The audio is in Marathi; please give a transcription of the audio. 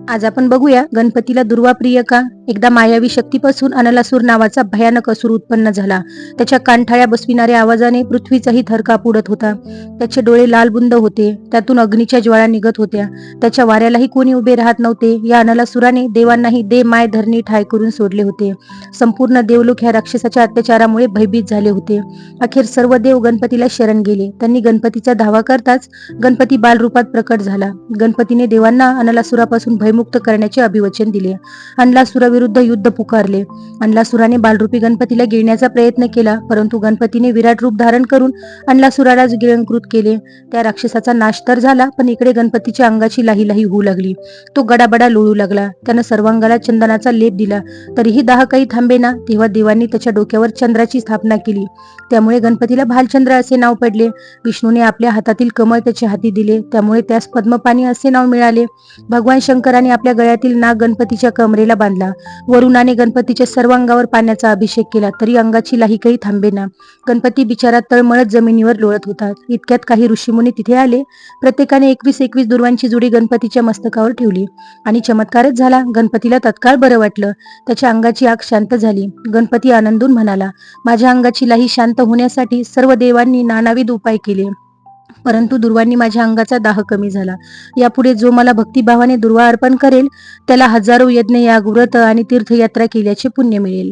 आज आपण बघूया गणपतीला दुर्वा प्रिय का. एकदा मायावी शक्तीपासून अनलासूर नावाचा भयानक असुर उत्पन्न झाला. त्याच्या कानठाळ्या बसविणाऱ्या आवाजाने पृथ्वीचाही थरकाप उडत होता. त्याचे डोळे लालबुंद होते, त्यातून अग्नीच्या ज्वाळा निघत होत्या. त्याच्या वाऱ्यालाही कोणी उभे राहत नव्हते. या अनलासुराने देवांनाही दे माय धरणी ठाय करून सोडले होते. संपूर्ण देवलोक ह्या राक्षसाच्या अत्याचारामुळे भयभीत झाले होते. अखेर सर्व देव गणपतीला शरण गेले. त्यांनी गणपतीचा धावा करताच गणपती बालरूपात प्रकट झाला. गणपतीने देवांना अनलासुरापासून भयमुक्त करण्याचे अभिवचन दिले. अनलासुराविरुद्ध युद्ध पुकारले. अनलासुराने बालरूपी गणपतीला गिळण्याचा प्रयत्न केला, परंतु गणपतीने विराट रूप धारण करून अनलासुरालाच गिळंकृत केले. त्या राक्षसाचा नाश तर झाला, पण इकडे गणपतीच्या अंगाची लाही होऊ लागली. तो गडाबडा लोळू लागला. त्यानं सर्वांगाला चंदनाचा लेप दिला, तरीही दाह काही थांबेना. तेव्हा देवांनी त्याच्या डोक्यावर चंद्राची स्थापना केली. त्यामुळे गणपतीला भालचंद्र असे नाव पडले. विष्णूने आपल्या हातातील कमळ त्याच्या हाती दिले, त्यामुळे त्यास पद्मपाणी असे नाव मिळाले. भगवान शंकराने आपल्या गळ्यातील नाग गणपतीच्या कमरेला बांधला. वरुणाने गणपतीच्या सर्व अंगावर पाण्याचा अभिषेक केला, तरी अंगाची लाही काही थांबेना. गणपती बिचारा तळमळत जमिनीवर लोळत होता. इतक्यात काही ऋषीमुनी तिथे आले. प्रत्येकाने 21 दुर्वांची जुडी गणपतीच्या मस्तकावर ठेवली आणि चमत्कारच झाला. गणपतीला तत्काळ बरं वाटलं. त्याच्या अंगाची आग शांत झाली. गणपती आनंदून म्हणाला, माझ्या अंगाची लाही शांत होण्यासाठी सर्व देवांनी नानाविध उपाय केले, परंतु दुर्वांनी माझ्या अंगाचा दाह कमी झाला. यापुढे जो मला भक्तिभावाने दुर्वा अर्पण करेल त्याला हजारो यज्ञ, याग, व्रत आणि तीर्थयात्रा केल्याचे पुण्य मिळेल.